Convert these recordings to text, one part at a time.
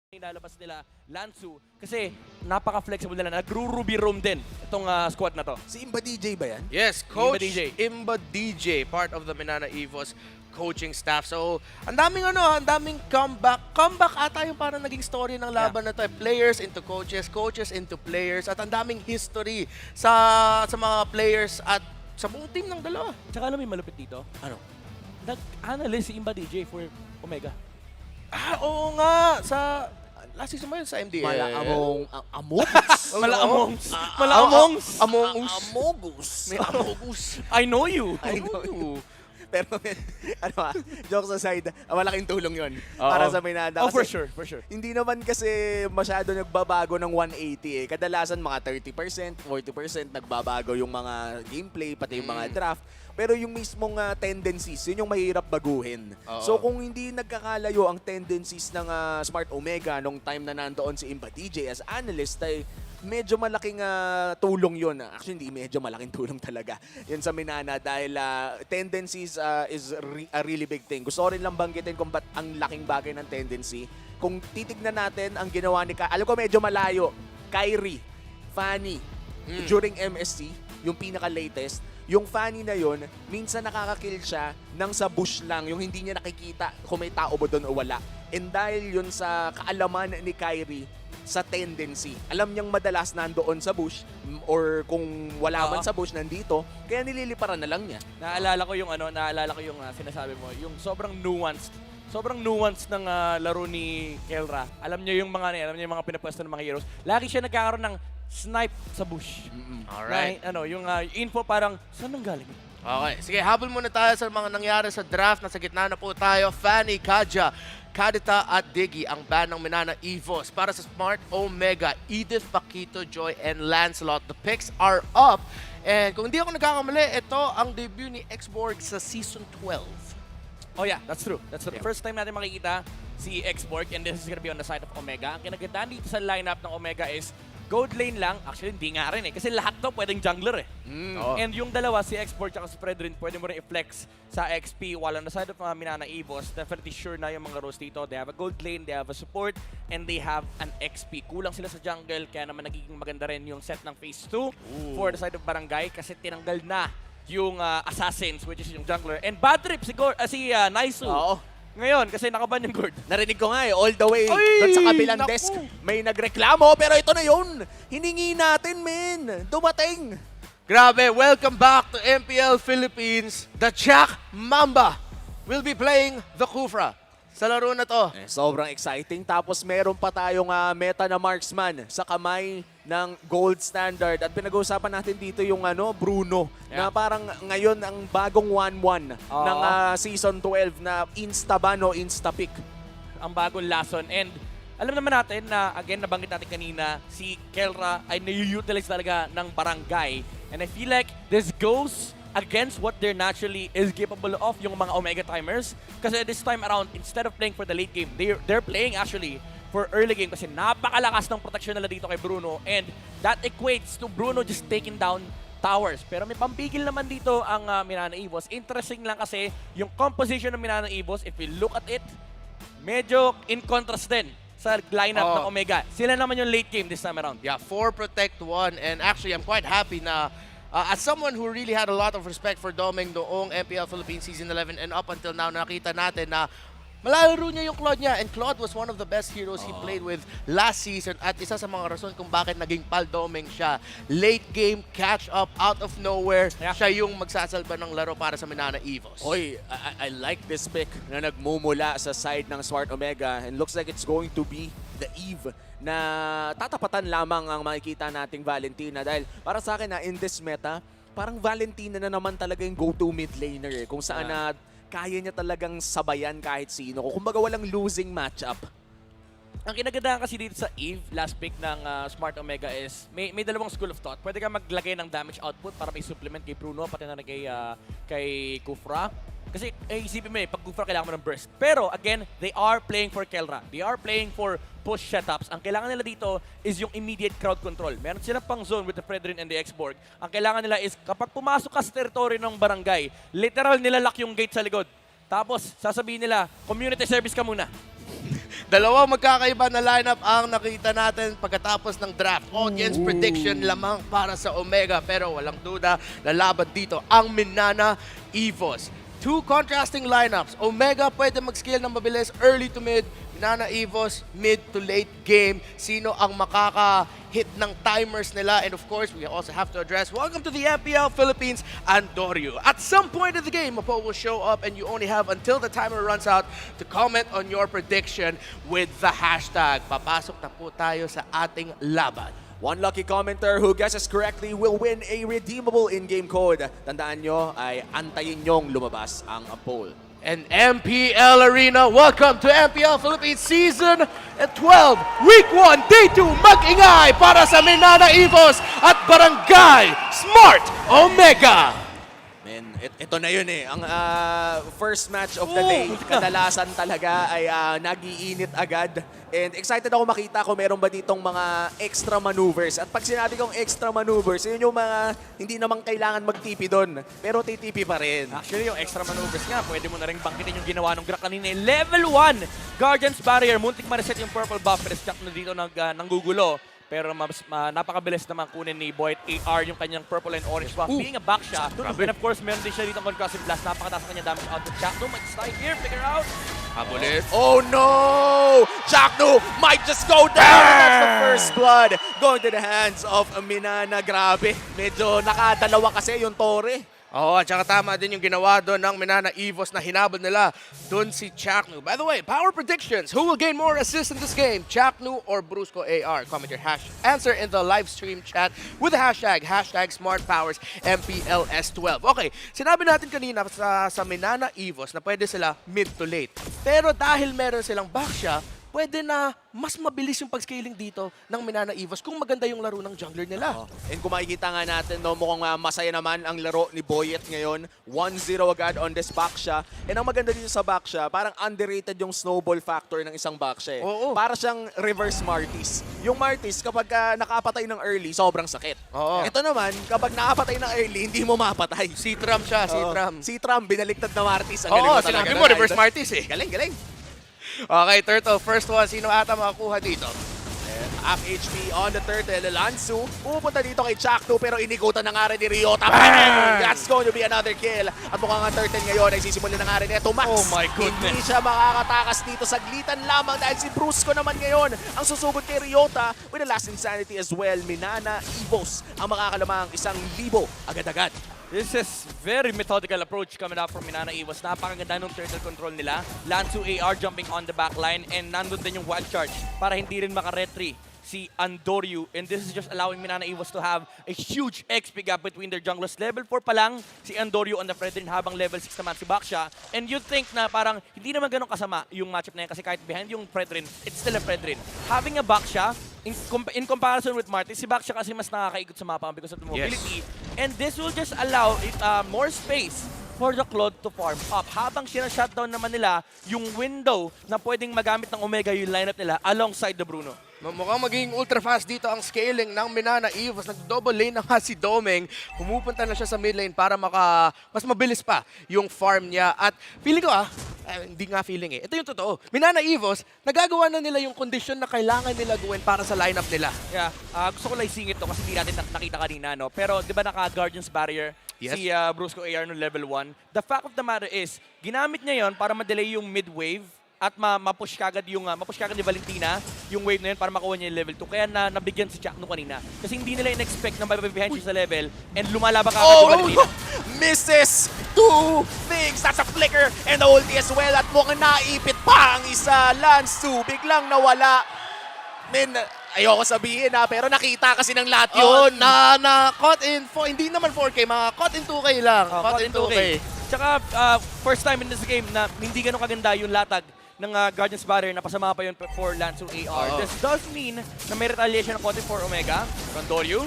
Nilalabas nila Lansu kasi napaka-flexible nila. Nagru-Ruby roam din itong squad na to. Si Imba DJ ba yan? Yes, Coach DJ. Imba DJ, part of the Minana Evos coaching staff. So, ang daming comeback. Comeback ata yung parang naging story ng laban na to. Players into coaches, coaches into players, at ang daming history sa mga players at sa buong team ng dalawa. Tsaka alam mo yung malupit dito? Ano? Nag-analyze si Imba DJ for Omega. Oo nga, sa last season ba yun sa MDL? Malaamong. Amogus. May Amogus. I know you. I know you. Pero, jokes aside, malaking tulong yun para sa Minada. Oh, for Kasi sure. hindi naman kasi masyado nagbabago ng 180 eh. Kadalasan mga 30%, 40% nagbabago yung mga gameplay, pati yung mga draft. Pero yung mismong tendencies, yun yung mahirap baguhin. So kung hindi nagkakalayo ang tendencies ng Smart Omega nung time na nandoon si Imba DJ as analyst, ay medyo malaking tulong yun. Actually, hindi medyo malaking tulong talaga yun sa Minana dahil tendencies is a really big thing. Gusto ko rin lang banggitin kung ba't ang laking bagay ng tendency. Kung titignan natin ang ginawa ni alam ko medyo malayo, Kyrie, Fanny, during MSC, yung pinaka-latest, yung Fanny na yon, minsan nakaka-kill siya nang sa bush lang, yung hindi niya nakikita kung may tao ba doon o wala. And dahil yun sa kaalaman ni Kyrie sa tendency, alam niyang madalas nandoon sa bush or kung wala man sa bush nandito, kaya nililiparan na lang niya. Naalala ko yung sinasabi mo, yung sobrang nuanced ng laro ni Kelra. Alam niyo yung mga pinapwesto ng mga heroes. Lagi siya nagkakaroon ng snipe sa bush. Alright. Na, yung info parang, saan nang galing? Okay, sige, habol muna tayo sa mga nangyari sa draft. Nasa gitna na po tayo. Fanny, Kaja, Kadita at Diggy ang ban ng Minana Evos. Para sa Smart Omega, Edith, Paquito, Joy, and Lancelot. The picks are up. And kung hindi ako nagkakamali, ito ang debut ni Xborg sa Season 12. Oh yeah, that's true. First time natin makikita si Xborg and this is gonna be on the side of Omega. Ang kinagandaan dito sa lineup ng Omega is gold lane lang. Actually, hindi nga rin eh. Kasi lahat to pwedeng jungler eh. And yung dalawa, si Xborg at si Fredrin, pwede mo rin i-flex sa XP. While on the side of Minana Evos, definitely sure na yung mga roles dito. They have a gold lane, they have a support, and they have an XP. Kulang sila sa jungle, kaya naman nagiging maganda rin yung set ng Phase 2 for the side of Barangay kasi tinanggal na yung assassins, which is yung jungler. And bad trip si Naisu. Oo. Ngayon, kasi nakaban yung Gord. Narinig ko nga all the way Ay, doon sa kabilang naku. desk. May nagreklamo, pero ito na yun. Hiningi natin, men. Dumating. Grabe, welcome back to MPL Philippines. The Jack Mamba will be playing the Kufra sa laro na to. Sobrang exciting. Tapos meron pa tayong meta na marksman sa kamay ng gold standard. At pinag-uusapan natin dito yung Bruno. Na parang ngayon ang bagong 1-1 ng Season 12 na insta-ban o insta-pick. Ang bagong lason. And alam naman natin na, again, nabanggit natin kanina, si Kelra ay na-utilize talaga ng Barangay. And I feel like this goes against what they're naturally is capable of, yung mga Omega timers. Kasi this time around, instead of playing for the late game, they're playing actually for early game kasi napakalakas ng protection nila dito kay Bruno. And that equates to Bruno just taking down towers. Pero may pampigil naman dito ang Minana Evos. Interesting lang kasi yung composition ng Minana Evos, if you look at it, medyo in contrast din sa lineup ng Omega. Sila naman yung late game this time around. Yeah, 4 protect 1. And actually, I'm quite happy na as someone who really had a lot of respect for Domeng noong MPL Philippines Season 11 and up until now, nakita natin na malalaro niya yung Claude niya. And Claude was one of the best heroes he played with last season. At isa sa mga rason kung bakit naging pal Domeng siya. Late game, catch up, out of nowhere. Yeah. Siya yung magsasalba ng laro para sa Minana Evos. Oy, I like this pick na nagmumula sa side ng Smart Omega and looks like it's going to be the Eve na tatapatan lamang ang makikita nating Valentina dahil para sa akin in this meta, parang Valentina na naman talaga yung go-to mid laner kung saan na kaya niya talagang sabayan kahit sino. Kumbaga walang losing matchup. Ang kinagandaan kasi dito sa Eve, last pick ng Smart Omega is may dalawang school of thought. Pwede ka maglagay ng damage output para may supplement kay Bruno, pati na kay Kufra. Kasi isipin mo pag Kufra kailangan mo ng burst. Pero again, they are playing for Kelra. They are playing for push setups. Ang kailangan nila dito is yung immediate crowd control. Meron silang pang zone with the Fredrin and the Xborg. Ang kailangan nila is kapag pumasok ka sa territory ng Barangay, literal nilalak yung gate sa likod. Tapos sasabihin nila, community service ka muna. Dalawang magkakaiba na lineup ang nakita natin pagkatapos ng draft. Audience prediction lamang para sa Omega. Pero walang duda, lalaban dito ang Minana Evos. Two contrasting lineups. Omega pwede mag-scale ng mabilis early to mid. Minana Evos, mid to late game. Sino ang makaka-hit ng timers nila? And of course, we also have to address, welcome to the MPL Philippines, Andorio. At some point of the game, Mapo will show up and you only have until the timer runs out to comment on your prediction with the hashtag. Papasok na po tayo sa ating laban. One lucky commenter who guesses correctly will win a redeemable in-game code. Tandaan nyo ay antayin nyong lumabas ang poll. And MPL Arena, welcome to MPL Philippines Season 12, Week 1, Day 2, mag-ingay para sa Minana Evos at Barangay Smart Omega. Men, ito na yun eh. Ang first match of the day, kadalasan talaga ay nag-iinit agad. And excited ako makita kung meron ba ditong mga extra maneuvers. At pag sinabi kong extra maneuvers, yun yung mga hindi naman kailangan mag-TP doon. Pero TTP pa rin. Actually, yung extra maneuvers nga, pwede mo na rin bangkitin yung ginawa ng Grak kanina. Level 1, Guardian's Barrier. Muntik ma-reset yung purple buff, pero Chuck na dito nanggugulo. Pero napakabilis naman kunin ni Boyd AR yung kanyang purple and orange buff. Being a back shot. And of course, meron din siya dito ng concussive blast. Napakataas sa kanya damage out of Chakno. Mag-slide here, figure out. Habulit. Oh no! Chakno might just go down! That's the first blood going to the hands of Minana. Grabe. Medyo nakadalawa kasi yung Torre. Oo, at saka tama din yung ginawa doon ng Minana Evos na hinabol nila doon si Chaknu. By the way, power predictions. Who will gain more assists in this game? Chaknu or Brusco AR? Comment your answer in the live stream chat with the hashtag SmartPowersMPLS12. Okay, sinabi natin kanina sa Minana Evos na pwede sila mid to late. Pero dahil meron silang backsha, pwede na mas mabilis yung pag-scaling dito ng Minana Evos kung maganda yung laro ng jungler nila. And kung makikita nga natin, no, mukhang masaya naman ang laro ni Boyet ngayon. 1-0 agad on this backsha. And ang maganda dito sa backsha, parang underrated yung snowball factor ng isang backsha. Oo. Para siyang reverse Martis. Yung Martis, kapag nakapatay ng early, sobrang sakit. Oo. Ito naman, kapag nakapatay ng early, hindi mo mapatay. C-Tram siya, C-Tram. Si Tram, binaliktad na Martis. Ang galing Oo, mo talaga sinabi nun, mo, reverse idol. Martis eh. Galing, galing. Okay, Turtle, first one. Sino ata makakuha dito? Half HP on the Turtle. Lansu pupunta dito kay Chakno pero inikutan na nga rin ni Ryota. That's going to be another kill. At mukhang ang Turtle ngayon ay sisimulan na nga rin ito, Max. Oh my goodness. Hindi siya makakatakas dito. Saglitan lamang dahil si Brusco naman ngayon ang susugod kay Ryota with the last insanity as well. Minana Evos ang makakalamang 1,000 agad-agad. This is very methodical approach coming up from Minana Evos. Napakaganda ng turtle control nila. Lansu AR jumping on the back line and nandun din yung wild charge para hindi rin maka-retry si Andorio. And this is just allowing Minana Evos to have a huge XP gap between their junglers. Level 4 pa lang si Andorio on the Fredrin habang level 6 naman si Baksha. And you'd think na parang hindi naman ganun kasama yung matchup na yan kasi kahit behind yung Fredrin, it's still a Fredrin. Having a Baksha, in comparison with Martis, si Baksha kasi mas nakakaikot sa mapa because of the mobility. And this will just allow more space for the Claude to farm up. Habang shutdown naman nila yung window na pwedeng magamit ng Omega yung lineup nila alongside the Bruno. Mukhang magiging ultra fast dito ang scaling ng Minana Evos. Nag-double lane na nga si Domeng. Pumupunta na siya sa mid lane para mas mabilis pa yung farm niya. At feeling ko hindi nga feeling eh. Ito yung totoo. Minana Evos, nagagawa na nila yung condition na kailangan nila gawin para sa lineup nila. Yeah, gusto ko lang isingit to kasi hindi natin nakita kanina, no? Pero di ba naka-Guardian's Barrier Yes. si Brusco AR no level 1? The fact of the matter is, ginamit niya yon para ma-delay yung mid-wave at ma-push kagad ni Valentina yung wave na yun para makuha niya yung level 2. Kaya nabigyan si Chakno kanina. Kasi hindi nila in-expect na mabibihan siya sa level and lumalaban kagad yung Valentina. Misses two things. That's a flicker and the ulti as well. At mukhang naipit pa ang isa. Lansu biglang nawala. Men, ayoko sabihin pero nakita kasi ng lahat yun. Caught in, hindi naman 4K, mga caught in 2K lang. Caught in 2K. Tsaka first time in this game na hindi ganun kaganda yung latag ng Guardian's Barrier na pasama pa yun for Lansu AR. This does mean na may retaliation ng konti for Omega. Rondoryu.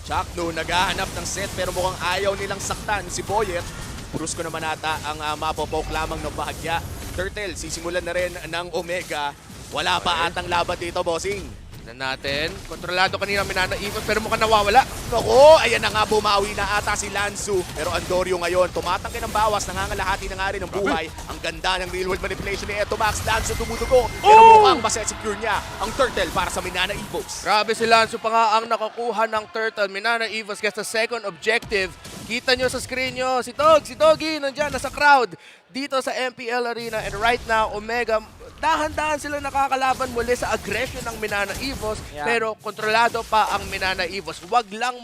Chakno naghahanap ng set pero mukhang ayaw nilang saktan si Boyet. Brusco naman ata ang mapopoke lamang ng bahagya. Turtle, sisimulan na rin ng Omega. Wala pa atang laban dito, bossing. Tignan natin. Kontrolado kanina Minana Evos pero mukhang nawawala. Nako, ayan na nga, bumawi na ata si Lanzu. Pero Andorio ngayon, tumatangke ng bawas, nangangalahati na nga rin ng buhay. Ang ganda ng real-world manipulation ni Eto Max. Lanzu tumutugo, pero mukhang masesecure niya ang turtle para sa Minana Evos. Grabe si Lanzo pa nga ang nakakuha ng turtle. Minana Evos gets the second objective. Kita nyo sa screen nyo, si Togi, nandyan, nasa crowd dito sa MPL Arena. And right now, Omega, dahan-dahan sila nakakalaban muli sa aggression ng Minana Evos. Yeah. Pero kontrolado pa ang Minana Evos. Wag lang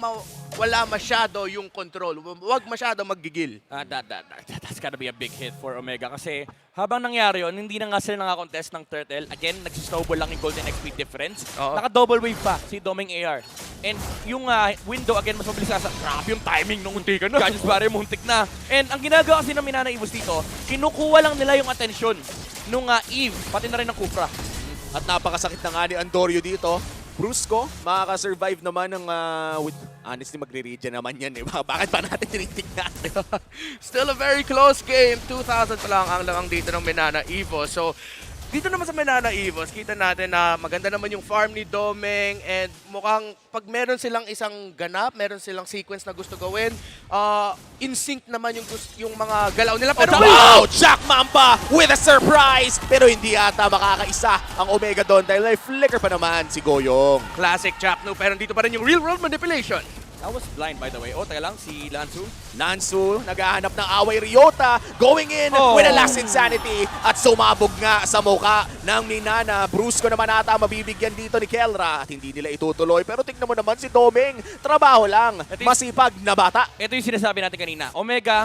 wala masyado yung control. Wag masyado maggigil. That's gotta be a big hit for Omega kasi habang nangyari yun, hindi na nga sila nakakontest ng Turtle. Again, nagsisnowball lang yung Golden XP difference. Oo. Naka-double wave pa si Doming AR. And yung window, again, mas mabilis sa grabe yung timing nung muntik na. Ganyan barre muntik na. And ang ginagawa kasi ng Minana Evos dito, kinukuha lang nila yung atensyon nung Eve, pati na rin ng Kufra. At napakasakit na nga ni Andorio dito. Brusco, makaka-survive naman ng... honestly, magre-regen naman yan. Eh. Bakit pa natin tinitignan? Still a very close game. 2,000 pa lang ang lamang dito ng Minana Evos. So, dito naman sa Minana Evos, kita natin na maganda naman yung farm ni Domeng and mukhang pag meron silang isang ganap, meron silang sequence na gusto gawin, in sync naman yung mga galaw nila. Pero Wow! Jack Mamba with a surprise! Pero hindi ata makakaisa ang Omega doon dahil may flicker pa naman si Goyong. classic Chapno, pero dito pa rin yung real world manipulation. That was blind, by the way. Oh, taga lang, si Lanzu. Nansu, naghahanap ng away. Ryota going in with a last insanity at sumabog nga sa muka ng Minana. Brusco naman ata mabibigyan dito ni Kelra at hindi nila itutuloy. Pero tignan mo naman si Domeng, trabaho lang, masipag na bata. Ito yung sinasabi natin kanina. Omega,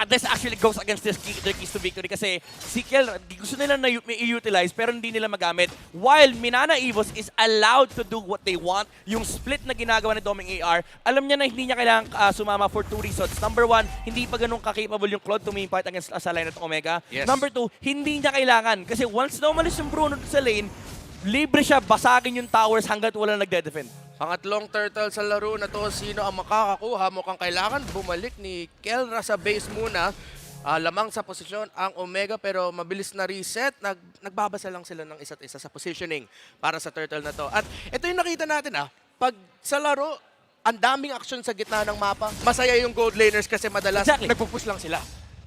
this actually goes against their keys to victory kasi si Kelra, gusto nila na i-utilize pero hindi nila magamit. While Minana Evos is allowed to do what they want, yung split na ginagawa ni Domeng AR, alam niya na hindi niya kailangang sumama for two reasons. Number one, hindi pa ganun ka-capable yung Claude to main fight against sa line at Omega. Yes. Number two, hindi niya kailangan kasi once na umalis yung Bruno sa lane, libre siya basagin yung towers hanggat wala nagde-defend. Pangatlong turtle sa laro na to, sino ang makakakuha? Mukhang kailangan bumalik ni Kelra sa base muna. Lamang sa posisyon ang Omega pero mabilis na reset. Nagbabasa lang sila ng isa't isa sa positioning para sa turtle na to. At ito yung nakita natin pag sa laro, ang daming action sa gitna ng mapa. Masaya yung gold laners kasi madalas Exactly. nagpupush lang sila.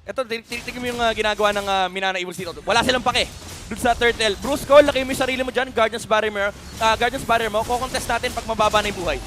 Ito, tinitignan mo yung ginagawa ng Minana Evos dito. Wala silang pake. Dun sa Turtle. Brusco, laki mo yung sarili mo dyan. Guardian's Barrier mo. Kukontest natin pag mababa na yung buhay.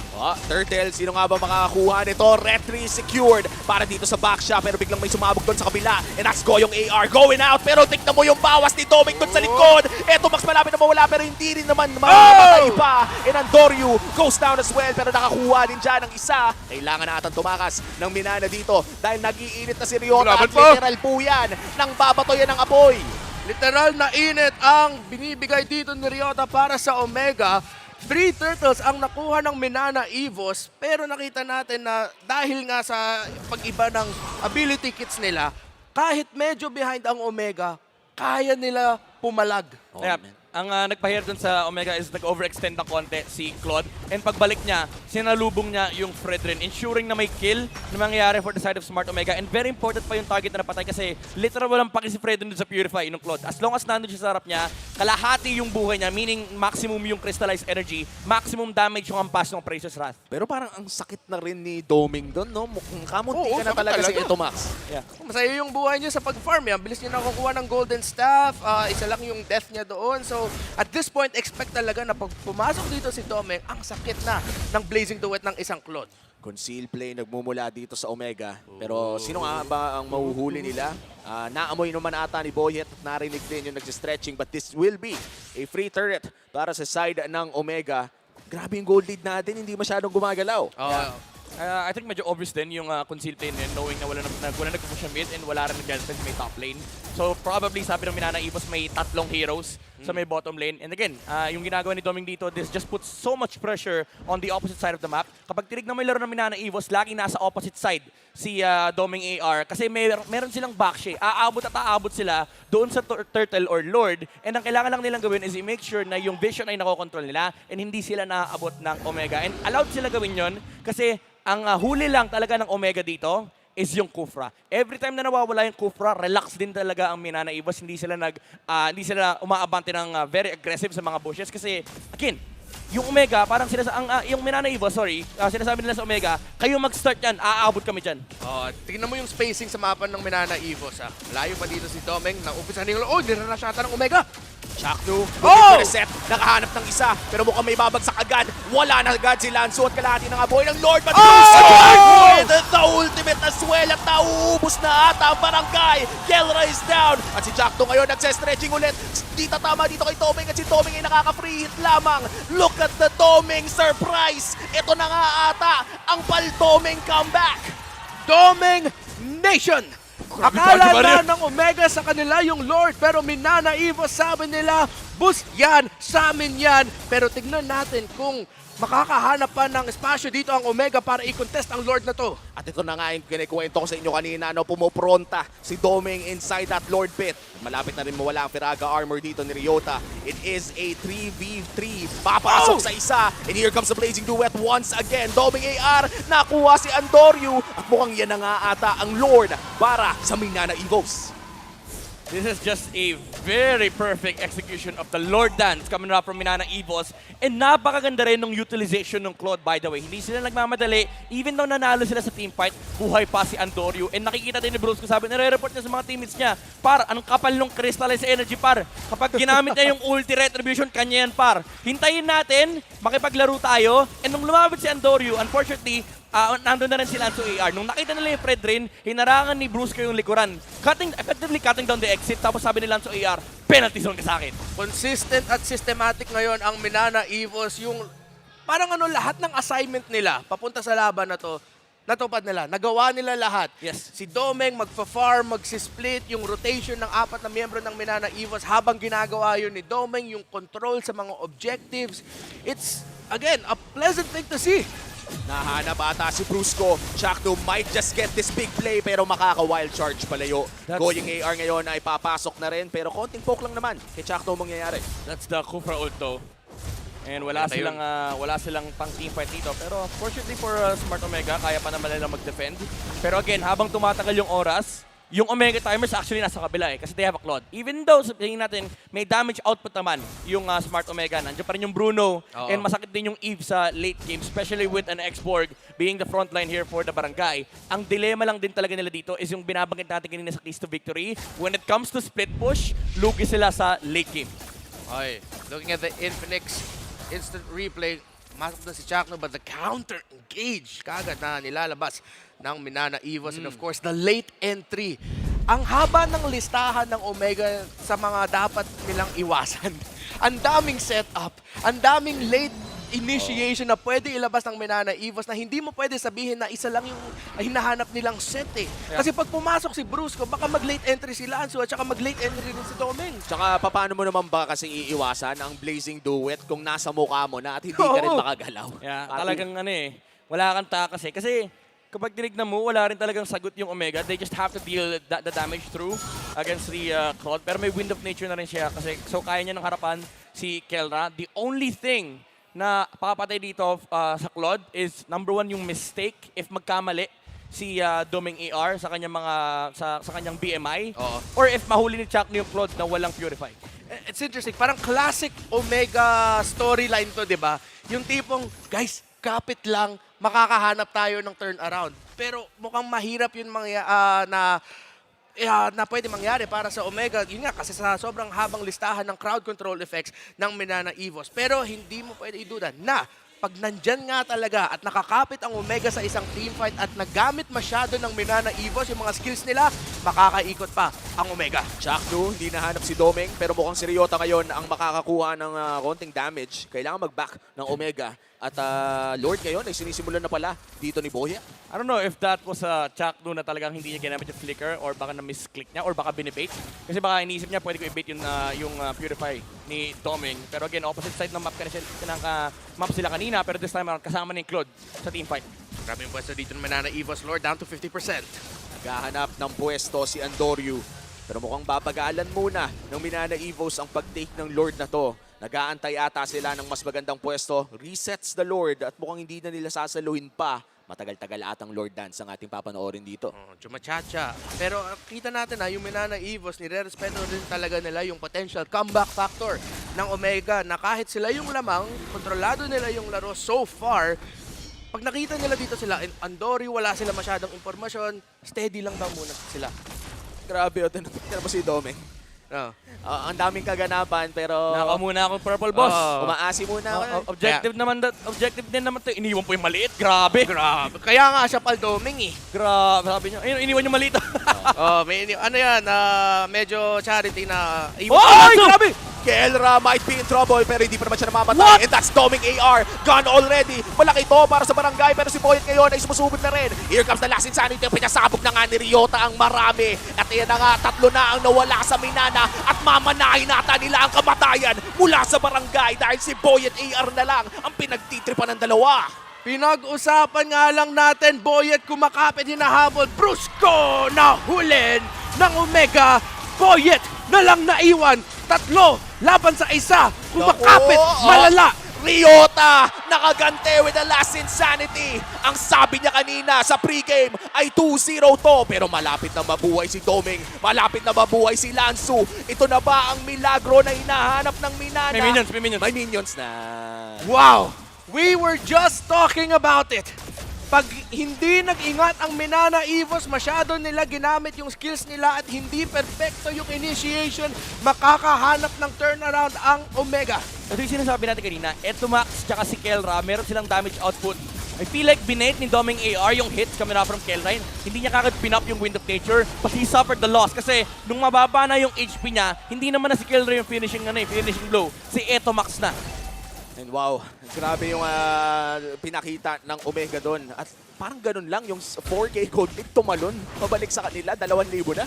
Turtle, sino nga ba makakakuha nito? Retry secured para dito sa back shot pero biglang may sumabog doon sa kabila. And that's Goyong AR going out pero tignan mo yung bawas ni Domeng doon sa likod. Eto, Max malapit na mawala pero hindi rin naman mamamatay pa. And Andorio goes down as well pero nakakuha din dyan ng isa. Kailangan na atang tumakas ng Minana dito dahil nag-iinit na si Ryota Laban at pa. literal po yan nang babatoyan ng apoy. Literal na init ang binibigay dito ni Ryota para sa Omega. 3 turtles ang nakuha ng Minana Evos pero nakita natin na dahil nga sa pag-iba ng ability kits nila, kahit medyo behind ang Omega, kaya nila pumalag. Kaya, ang nagpahirap dun sa Omega is nag-overextend ng konti si Claude. And pagbalik niya, sinalubong niya yung Fredrin, ensuring na may kill na mangyayari for the side of Smart Omega. And very important pa yung target na napatay kasi literal walang paki si Fredrin dun sa Purify ng Claude. As long as nandun siya sa harap niya, kalahati yung buhay niya, meaning maximum yung crystallized energy, maximum damage yung ampas ng Precious Wrath. Pero parang ang sakit na rin ni Domeng doon, no? Mukhang kamunti Oo, ka na sakit talaga si talaga. Eto Max. Yeah. Masaya yung buhay niya sa pag-farm. Ang bilis niya nakukuha ng golden staff. Isa lang yung death niya doon. So, at this point, expect talaga na pag pumasok dito si Domeng, ang sakit na ng Blazing Duet ng isang Claude. Conceal play nagmumula dito sa Omega. Pero sino nga ba ang mahuhuli nila? Naamoy naman ata ni Boyet at narinig din yung nag-stretching. But this will be a free turret para sa side ng Omega. Grabe yung gold lead natin, hindi masyadong gumagalaw. I think medyo obvious din yung conceal plane din, knowing na wala nag-push mid and wala rin nag-defense may top lane. So probably sabi ng Minana Evos may tatlong heroes sa may bottom lane. And again, yung ginagawa ni Domeng dito, this just puts so much pressure on the opposite side of the map. Kapag tinignan mo yung laro ng Minana Evos, laging nasa opposite side si Domeng AR kasi meron silang backshay. Aabot at aabot sila doon sa Turtle or Lord. And ang kailangan lang nilang gawin is i-make sure na yung vision ay nakokontrol nila and hindi sila naaabot ng Omega. And allowed sila gawin yon kasi ang huli lang talaga ng Omega dito is yung Kufra. Every time na nawawala yung Kufra, relax din talaga ang Minana Evos. Hindi sila umaabante ng very aggressive sa mga bushes kasi again, yung Omega, parang yung Minana Evo, sinasabi nila sa Omega, kayo mag-start yan, aabot kami dyan. Tingnan mo yung spacing sa mapa ng Minana Evos. Layo pa dito si Domeng. Nang-umpisa nila, nirarash ata ng Omega. Chakno, Oh! looking for the set. Nakahanap ng isa, pero mukhang may babagsak agad. Wala na agad si Lanzo at kalahati ng aboy ng Lord. But with the ultimate na swell at nauubos na ata ang barangay. Kelra is down. At si Chakno ngayon nagse-stretching ulit. Di tatama dito kay Domeng at si Domeng ay nakaka-free hit lamang. Look at the Domeng surprise. Ito na nga ata ang Pal-Domeng comeback. Domeng Nation! Grabe, Akala Cardi na Barret. ng Omega sa kanila yung Lord, pero Minana Evo sabi nila, boost yan, sa amin yan. Pero tignan natin kung makakahanap pa ng espasyo dito ang Omega para i-contest ang Lord na to. At ito na nga yung kinikwento ko sa inyo kanina, pumupronta si Domeng inside that Lord Pit. Malapit na rin mawala ang Firaga armor dito ni Ryota. It is a 3v3. Papasok sa isa. And here comes the Blazing Duet once again. Domeng AR, nakuha si Andoryu. At mukhang yan na nga ata ang Lord para sa Minana Evos. This is just a very perfect execution of the Lord Dance coming up from Minana Evos. And napakaganda rin ng utilization ng Claude, by the way. Hindi sila nagmamadali. Even though nanalo sila sa teamfight, buhay pa si Andoryu. And nakikita din ni Bruce, sabi, nire-report niya sa mga teammates niya, par, anong kapal nung crystallized energy, par. Kapag ginamit niya yung ulti retribution, kanya yan, par. Hintayin natin, makipaglaro tayo. And nung lumabit si Andoryu, unfortunately, nandun na rin si Lanzo AR. Nung nakita nila yung Fred Rin, hinarangan ni Bruce yung likuran. Effectively cutting down the exit. Tapos sabi ni Lanzo AR, penalty zone ka sa akin. Consistent at systematic ngayon ang Minana Evos. Yung parang lahat ng assignment nila papunta sa laban na to, natupad nila. Nagawa nila lahat. Yes. Si Domeng magfa-farm, magsisplit yung rotation ng 4 na miyembro ng Minana Evos habang ginagawa yun ni Domeng, yung control sa mga objectives. It's, again, a pleasant thing to see. Nahanap ata si Brusco. Chakno might just get this big play pero makaka-wild charge palayo. Going AR ngayon ay papasok na rin pero konting poke lang naman kay Chakno mangyayari. That's the Kufra ulto. And wala silang pang teamfight dito. Pero fortunately for Smart Omega, kaya pa naman nila mag-defend. Pero again, habang tumatagal yung oras, yung Omega Timers actually nasa kabila kasi they have a Claude. Even though, sabihin natin, may damage output naman yung Smart Omega. Nandiyan pa rin yung Bruno. And masakit din yung Eve sa late game, especially with an X-Borg being the frontline here for the Barangay. Ang dilema lang din talaga nila dito is yung binabanggit natin kanina sa Keys to Victory. When it comes to split push, lugi sila sa late game. Okay, looking at the Infinix instant replay, masok na si Chakno but the counter engage kagad na nilalabas ng Minana Evos and of course the late entry. Ang haba ng listahan ng Omega sa mga dapat nilang iwasan. Ang daming setup, ang daming late initiation na pwede ilabas ng Minana Evos na hindi mo pwede sabihin na isa lang yung hinahanap nilang set eh. Kasi pag pumasok si Brusco, baka mag-late entry si Lanzo at saka mag-late entry rin si Domeng. Tsaka paano mo naman ba kasi iiwasan ang Blazing Duet kung nasa mukha mo na at hindi ka rin makagalaw? Yeah, talagang wala kang taka kasi kapag tinignan mo, wala rin talagang sagot yung Omega. They just have to deal the damage through against the Claude. Pero may Wind of Nature na rin siya kasi so kaya niya ng harapan si Kelra. The only thing na pakapatay dito sa Claude is number 1 yung mistake if magkamali si Domeng AR sa kanyang sa kanyang BMI or if mahuli ni Chakno yung Claude na walang Purify. It's interesting. Parang classic Omega storyline to, di ba? Yung tipong, guys, kapit lang, makakahanap tayo ng turnaround. Pero mukhang mahirap yun na pwede mangyari para sa Omega. Yun nga, kasi sa sobrang habang listahan ng crowd control effects ng Minana Evos. Pero hindi mo pwede iduda na pag nandyan nga talaga at nakakapit ang Omega sa isang teamfight at nagamit masyado ng Minana Evos yung mga skills nila, makakaikot pa ang Omega. Chakno, hindi nahanap si Domeng pero mukhang si Ryota ngayon ang makakakuha ng konting damage. Kailangan mag-back ng Omega. At Lord ngayon ay sinisimulan na pala dito ni Boya. I don't know if that was a Chakno na talagang hindi niya ginamit yung flicker or baka na-misclick niya or baka binibait. Kasi baka iniisip niya pwede ko i-bait yung Purify ni Domeng. Pero again, opposite side ng map map sila kanina pero this time around kasama ni Claude sa teamfight. Grabe yung pwesto dito ng Minana Evos, Lord, down to 50%. Naghahanap ng pwesto si Andoryu. Pero mukhang babagalan muna ng Minana Evos ang pag-take ng Lord na to. Nag-aantay ata sila ng mas magandang pwesto. Resets the Lord at mukhang hindi na nila sasaluhin pa. Matagal-tagal atang Lord Dance ang ating papanoorin dito. Chumachacha. Pero kita natin yung Minana Evos, nire-respeto rin talaga nila yung potential comeback factor ng Omega na kahit sila yung lamang, kontrolado nila yung laro so far, pag nakita nila dito sila, in Andori, wala sila masyadong impormasyon, steady lang daw muna sila. Grabe, tingnan mo si Domeng. Oh. Ang daming kaganapan pero Naka muna ako purple boss. Oo. umaasi muna ako. Objective din naman to. Iniwan po yung maliit. Grabe. Grabe. Kaya nga siya paldoming eh. Grabe. Sabi niya, ayun, iniwan yung maliit. Ano yan, medyo charity na... Ay, grabe! Kelra might be in trouble pero hindi pa naman siya namamatay. What? And that's Doming AR. Gone already. Malaki to para sa barangay pero si Boyet ngayon ay sumusubod na rin. Here comes the last insanity. Pinasabog na nga ni Ryota ang marami. At yan na nga, 3 na ang nawala sa Minana at mamanahin nata nila ang kamatayan mula sa barangay dahil si Boyet AR na lang ang pinagtitripan ng dalawa. Pinag-usapan nga lang natin, Boyet kumakapit, hinahabol. Brusco nahulin ng Omega. Boyet na lang naiwan. 3 laban sa 1. Kumakapit, Naku, malala. Ryota nakagante with the last insanity. Ang sabi niya kanina sa pregame ay 2-0 to. Pero malapit na mabuhay si Doming. Malapit na mabuhay si Lansu. Ito na ba ang milagro na hinahanap ng Minana? May minions, may minions. May minions na. Wow! We were just talking about it. Pag hindi nag-ingat ang Minana Evos, masyado nila ginamit yung skills nila at hindi perfecto yung initiation, makakahanap ng turnaround ang Omega. Ito yung sinasabi natin kanina, Etomax tsaka si Kelra, meron silang damage output. I feel like binate ni Doming AR yung hits coming out from Kelra. Hindi niya kagad pin-up yung Wind of Nature, but he suffered the loss. Kasi nung mababa na yung HP niya, hindi naman na si Kelra yung finishing blow. Si Etomax na. And wow, grabe yung pinakita ng Omega doon. At parang ganun lang, yung 4K gold lead tumalon. Pabalik sa kanila, 2,000 na.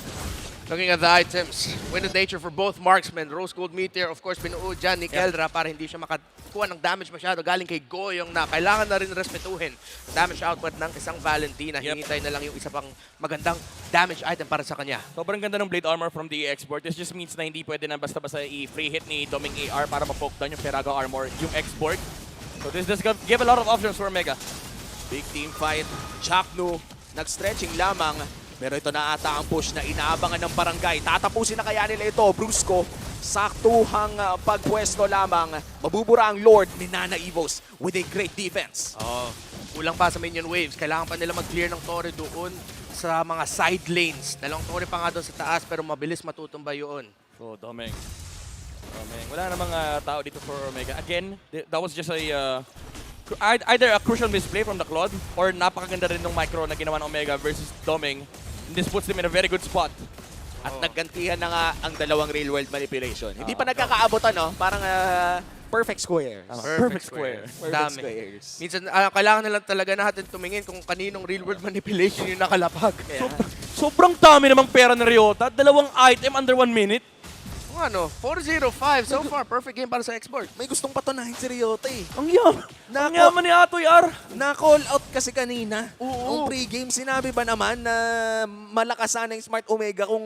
Looking at the items, Wind of Nature for both marksmen. Rose Gold Meteor, of course, pinuod dyan ni Kelra para hindi siya makakuha ng damage masyado. Galing kay Goyong na kailangan na rin respetuhin. Damage output ng isang Valentina. Hinihintay na lang yung isa pang magandang damage item para sa kanya. Sobrang ganda ng blade armor from the export. This just means na hindi pwede na basta-basta i-free hit ni Doming AR para ma-poke down yung Peraga armor, yung export. So this does give a lot of options for Omega. Big team fight. Chaknu, nag-stretching lamang. Pero ito na ata ang push na inaabangan ng barangay. Tatapusin na kaya nila ito, Brusco. Saktuhang pagpwesto lamang. Mabubura ang Lord ni Nana Evos with a great defense. Kulang pa sa minion waves. Kailangan pa nila mag-clear ng torre doon sa mga side lanes. Dalawang torre pa nga doon sa taas pero mabilis matutumba yun. So Doming. Wala namang tao dito for Omega. Again, that was just a either a crucial misplay from the Claude or napakaganda rin ng micro na ginawa ng Omega versus Doming. And this puts them in a very good spot. At naggantihan na nga ang dalawang real world manipulation. Hindi pa nagkakaabotan, no? Parang perfect square. Perfect square. Perfect Dami. squares. Minsan, kailangan na lang talaga natin tumingin kung kaninong real world manipulation yung nakalapag. Sobrang dami namang pera ni Ryota. 2 item under 1 minute. Ano, 4-0-5 so far. Perfect game para sa export. May gustong patunahin si Ryota eh. Ang yaman. Ang yaman ni Atoy R. Na-call out kasi kanina. Oo. Nung pre-game, sinabi ba naman na malakas sana yung Smart Omega kung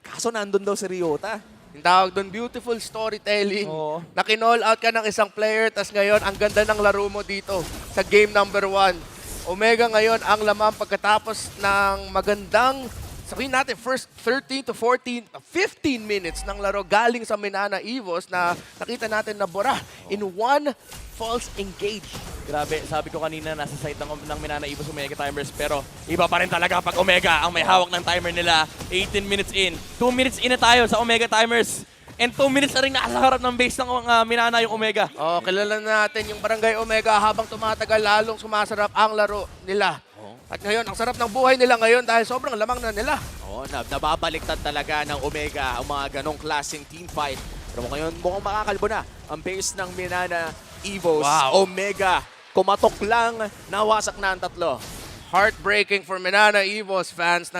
kaso nandun daw si Ryota. Yung tawag doon, beautiful storytelling. Oo. Na-kinall out ka ng isang player, tas ngayon, ang ganda ng laro mo dito sa game number 1. Omega ngayon ang lamang pagkatapos ng magandang, sabihin natin, first 13 to 14, 15 minutes ng laro galing sa Minana Evos na nakita natin na bura in one false engage. Grabe, sabi ko kanina nasa side ng Minana Evos Omega timers pero iba pa rin talaga pag Omega ang may hawak ng timer nila. 18 minutes in. 2 minutes in na tayo sa Omega timers. And 2 minutes na rin nasa harap ng base ng Minana yung Omega. Kilala natin yung Barangay Omega habang tumatagal lalong sumasarap ang laro nila. At ngayon, ang sarap ng buhay nila ngayon dahil sobrang lamang na nila. Nababaliktad talaga ng Omega ang mga ganong klaseng team fight. Pero ngayon mukhang makakalbo na ang base ng Minana Evos. Wow. Omega, kumatok lang, nawasak na ang 3. Heartbreaking for Minana Evos fans.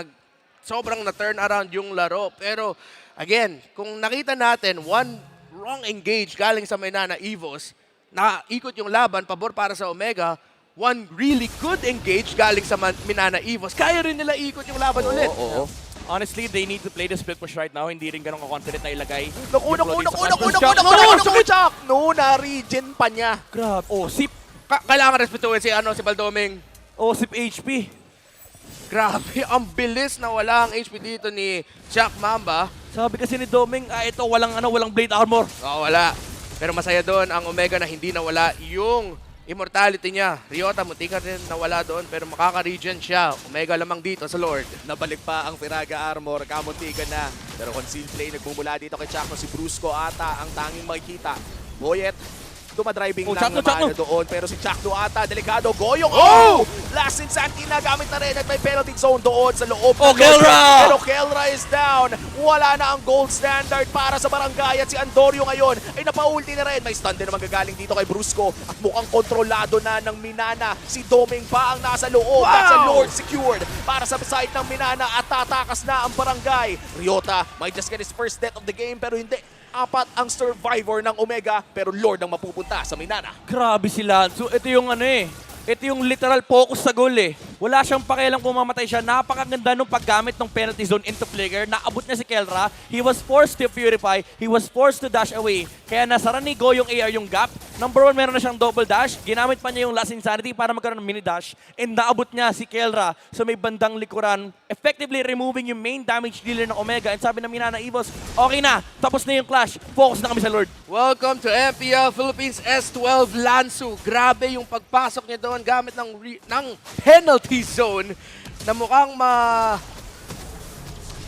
Sobrang na-turn around yung laro. Pero again, kung nakita natin, one wrong engage galing sa Minana Evos, naikot yung laban, pabor para sa Omega. One really good engage galing sa Minana Evos. Kaya rin nila ikot yung laban ulit. Oo. Honestly, they need to play the split push right now. Hindi rin ganun ka-confident na ilagay. Naku, no, na-regen pa niya. Grabe. Oh, sip. Kailangan respetuhin si Baldoming. Oh, sip HP. Grabe, ang bilis na wala ang HP dito ni Jack Mamba. Sabi kasi ni Doming, ito walang blade armor. Wala. Pero masaya doon ang Omega na hindi nawala yung immortality niya. Ryota, munti ka rin nawala doon pero makaka-regen siya. Omega lamang dito sa Lord. Nabalik pa ang Firaga Armor, kamuntikan na. Pero concealed play, nagmumula dito kay Chakno. Si Brusco ata ang tanging makikita. Boyet, dumadriving Oh, lang Chakno, naman Chakno. doon. Pero si Chakno ata, delikado. Goyong, oh! Last Insanity na gamit na rin at may penalty zone doon sa loob. Oh, ng Kelra! Lord. Pero Kelra is down. Wala na ang gold standard para sa barangay. At si Andorio ngayon ay napaulti na rin. May stun din naman gagaling dito kay Brusco. At mukhang kontrolado na ng Minana. Si Doming pa ang nasa loob. Wow! At sa Lord secured para sa side ng Minana at tatakas na ang barangay. Ryota might just get his first death of the game pero hindi. Apat ang survivor ng Omega pero Lord ang mapupunta sa Minana. Grabe sila. So ito yung ano eh. Ito yung literal focus sa goal eh. Wala siyang pakialam kung mamatay siya. Napakaganda nung paggamit ng penalty zone into flicker. Naabot niya si Kelra. He was forced to purify. He was forced to dash away. Kaya nasara ni Go yung AR yung gap. Number 1, meron na siyang double dash. Ginamit pa niya yung last insanity para magkaroon ng mini dash. And naabot niya si Kelra sa may bandang likuran. Effectively removing yung main damage dealer ng Omega. And sabi ng Minana Evos, okay na. Tapos na yung clash. Focus na kami sa Lord. Welcome to MPL Philippines S12 Lansu. Grabe yung pagpasok niya doon gamit ng penalty zone na mukhang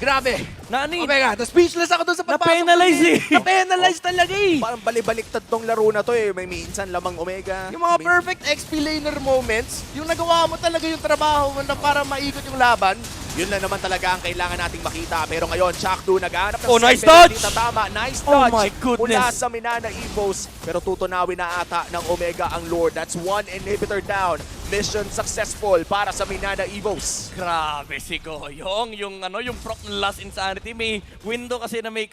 Grabe. Nani? Omega, na-speechless ako doon sa pagpasok. Na-penalize eh. Na-penalize talaga eh. Parang balibaliktad tong laro na to eh. May minsan lamang Omega. Yung mga perfect XP laner moments, yung nagawa mo talaga yung trabaho mo na para maikot yung laban. Yun lang naman talaga ang kailangan nating makita. Pero ngayon, Chakdu naghahanap ng Oh, nice penalty. touch! Tatama. Nice Oh touch my goodness. mula sa Minana Evos. Pero tutunawin na ata ng Omega ang Lord. That's one inhibitor down. Mission successful para sa Minana Evos. Grabe si Goyong. Yung proc ng Last Insanity, may window kasi na may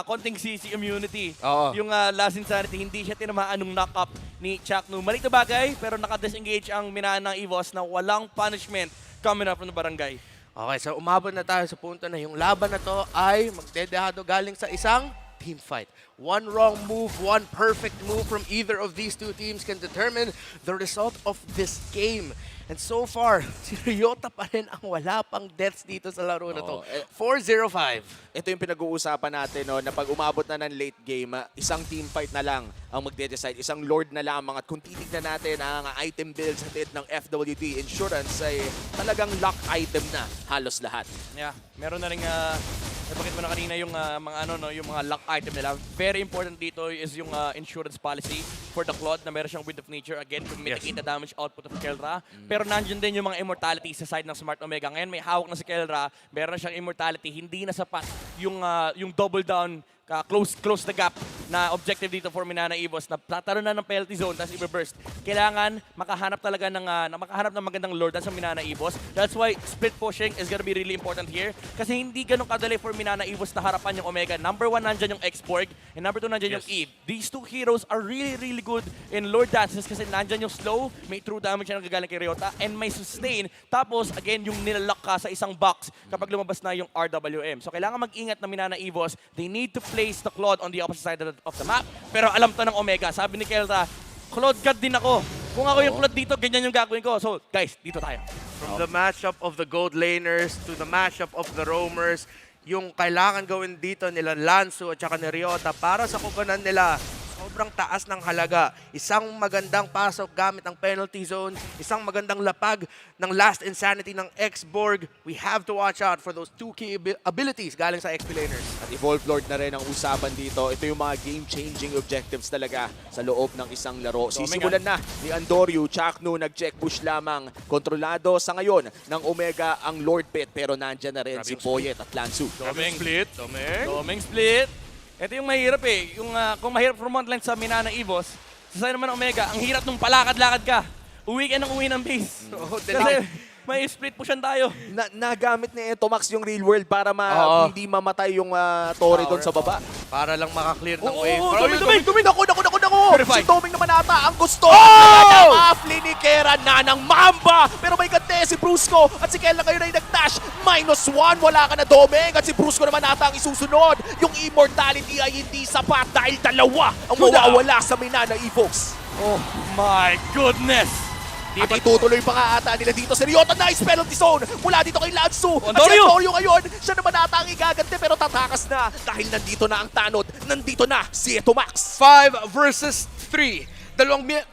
konting CC immunity. Oo. Yung Last Insanity, hindi siya tinamaan nung knock-up ni Chaknu. Maliit na bagay, pero naka-disengage ang Minana ng Evos na walang punishment coming up from the barangay. Okay, so umabot na tayo sa punto na yung laban na to ay magdedehado galing sa isang team fight. One wrong move, one perfect move from either of these two teams can determine the result of this game. And so far, si Ryota pa rin ang wala pang deaths dito sa laro na to. Oo, eh, 4-0-5. Ito yung pinag-uusapan natin, no, na pag umabot na ng late game, isang team fight na lang ang magde-decide. Isang Lord na lamang. At kung titignan natin ang item builds natin ng FWD Insurance ay talagang lock item na halos lahat. Yeah, meron na rin nabakit mo na kanina yung yung mga lock item nila. Very important dito is yung insurance policy for the Claude na meron siyang Wind of Nature again to mitigate the damage output of Kelra. Pero nandiyan din yung mga immortality sa side ng Smart Omega. Ngayon may hawak na si Kelra, meron na siyang immortality, hindi na sapat yung double down, close the gap na objective dito for Minana Evos na tatalo na ng penalty zone tapos i-burst. Kailangan makahanap talaga ng magandang Lord sa Minana Evos. That's why split pushing is gonna be really important here kasi hindi ganun kadali for Minana Evos na harapan yung Omega. Number 1 nandyan yung X-Borg and number 2 nandyan yung Eve. These two heroes are really good in Lord dances kasi nandyan yung slow, may true damage na nagagaling kay Ryota and may sustain. Tapos again yung nilalak ka sa isang box kapag lumabas na yung RWM. So kailangan mag-ingat na Minana Evos. They need to place the Claude on the opposite side of the map. Pero alam to ng Omega. Sabi ni Kelra, Claude God din ako. Kung ako yung Claude dito, ganyan yung gagawin ko. So guys, dito tayo. From the matchup of the gold laners to the matchup of the roamers, yung kailangan gawin dito nila Lansu at saka ni Ryota para sa kubanan nila, sobrang taas ng halaga. Isang magandang pasok gamit ang penalty zone, isang magandang lapag ng Last Insanity ng X-Borg. We have to watch out for those two key abilities galing sa XP laners. At Evolve Lord na rin ang usapan dito. Ito yung mga game-changing objectives talaga sa loob ng isang laro. Sisimulan na ni Andorio. Chaknu nag-check push lamang. Kontrolado sa ngayon ng Omega ang Lord Pit. Pero nandyan na rin si Boyet at Lansu. Doming split. Ito yung mahirap eh. Kung mahirap from frontline sa Minana Evos, sa side naman ng Omega, ang hirap nung palakad-lakad ka. Uwi ka ng uwi ng base. Kasi may split pushan tayo. Nagamit ni Tomax yung real world para Oo. hindi mamatay yung Torre doon sa baba. Para lang makaklear ng Oo, way. Doming! Naku! Verify. Si Doming naman ata ang gusto. Oh! Afli ni Kera na ng Mamba. Pero may gante si Brusco at si Kela ngayon ay nag-dash. -1, wala ka na Doming. At si Brusco naman ata ang isusunod. Yung immortality ay hindi sapat dahil dalawa ang mawawala sa Minana Evos. Oh my goodness! At itutuloy pa nga ata nila dito si Ryota. Nice penalty zone mula dito kay Lansu. At si Antonio! Antonio ngayon, siya naman ata ang igaganti pero tatakas na. Dahil nandito na ang tanod, nandito na si Etomax. 5 versus 3.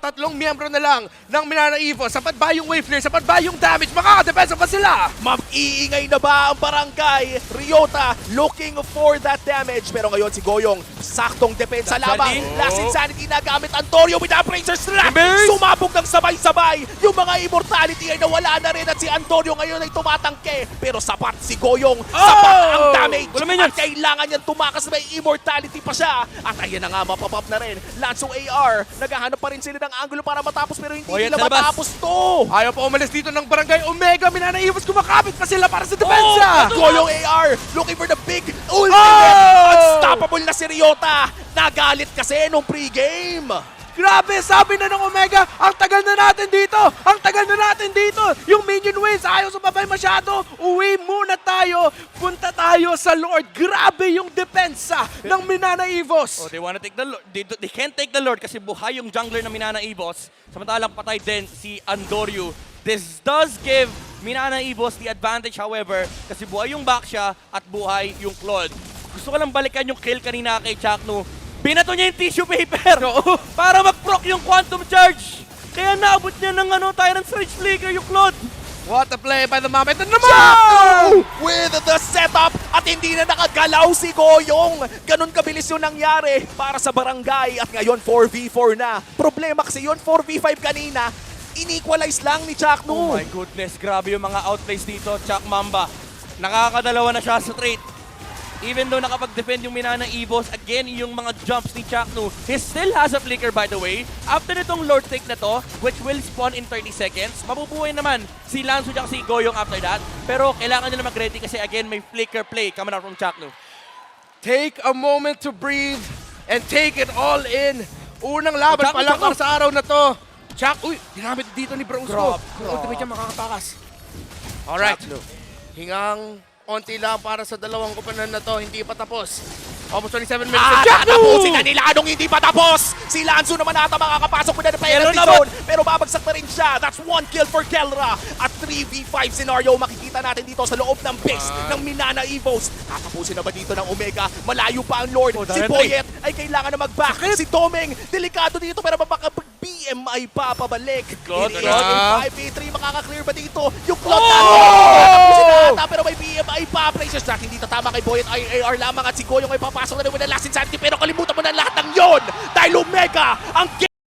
Tatlong miyembro na lang ng Minana Evo. Sapat ba yung wave clear? Sapat ba yung damage? Makakadepensa pa sila! Mag-iingay na ba ang barangay? Ryota looking for that damage. Pero ngayon si Goyong, saktong depensa lamang. Insanity. Last Insanity na gamit Antonio with Appraiser Slap. Embers! Sumabog ng sabay-sabay. Yung mga Immortality ay nawala na rin at si Antonio ngayon ay tumatangke. Pero sapat si Goyong. Sapat ang damage. Wala man yan. At kailangan niyang tumakas. May Immortality pa siya. At ayan na nga, mapapop na rin. Lanso AR, naghahanap pa rin sila ng angulo para matapos pero hindi Boyet nila sa labas. matapos to. Ayaw pa umalis dito ng Barangay Omega. Minana Evos kumakapit pa sila para sa depensa! Goyong AR looking for the big ultimate. Oh! Unstoppable na si Ryota. Nagalit kasi nung pre-game. Grabe, sabi na ng Omega, ang tagal na natin dito! Ang tagal na natin dito! Yung minion waves, ayaw sumabay masyado. Uwi muna tayo. Punta tayo sa Lord. Grabe yung depensa ng Minana Evos. Oh, they wanna take the Lord. They can't take the Lord kasi buhay yung jungler na Minana Evos. Samantalang patay din si Andorio. This does give Minana Evos the advantage, however, kasi buhay yung Baxia at buhay yung Claude. Gusto ko lang balikan yung kill kanina kay Chakno. Binato niya yung tissue paper para mag-proc yung Quantum Charge. Kaya naabot niya ng Tyrant's Rage Flicker yung Claude. What a play by the mom. Ito naman! Chakno with the setup at hindi na nakagalaw si Goyong. Ganun kabilis yung nangyari para sa barangay at ngayon 4v4 na. Problema kasi yun 4v5 kanina. In-equalize lang ni Chakno. Oh my goodness, grabe yung mga outplays dito. Chak Mamba, nakakadalawa na siya sa trade. Even though nakapag-defend yung Minana Evos, again, yung mga jumps ni Chakno, he still has a flicker by the way. After nitong Lord Take na to, which will spawn in 30 seconds, mabubuhay naman si Lanzo at si Goyong after that. Pero kailangan nila mag-ready kasi again, may flicker play coming out from Chakno. Take a moment to breathe and take it all in. Unang laban Chakno, pa lang Chakno. para sa araw na to. Chak, uy, ginamit dito ni Bronsko. Grabe. Ultimate niya makakatakas. Alright. Chakno. Hingang onti lang para sa dalawang kupanan na to. Hindi pa tapos. Almost 27 minutes. Tatapusin na nila anong hindi pa tapos. Si Lanzo naman ata makakapasok muna ng penalty Yellow zone. Pero babagsak na rin siya. That's 1 kill for Kelra. At 3v5 scenario makikita natin dito sa loob ng base ng Minana Evos. Tatapusin na ba dito ng Omega? Malayo pa ang Lord. Si Darren Boyet ay kailangan na mag-back. Si Domeng, delikado dito pero BMI pa pabalik. Claude, Ini 5v3 makaka-clear ba dito? Yung Claude Oh! tatapusin na ata pero may BMI pa. Places track hindi tatama kay Boyet ay AR lamang at si Goyong ay papasok na rin with the last insanity pero kalimutan mo na lahat ng yon dahil Omega ang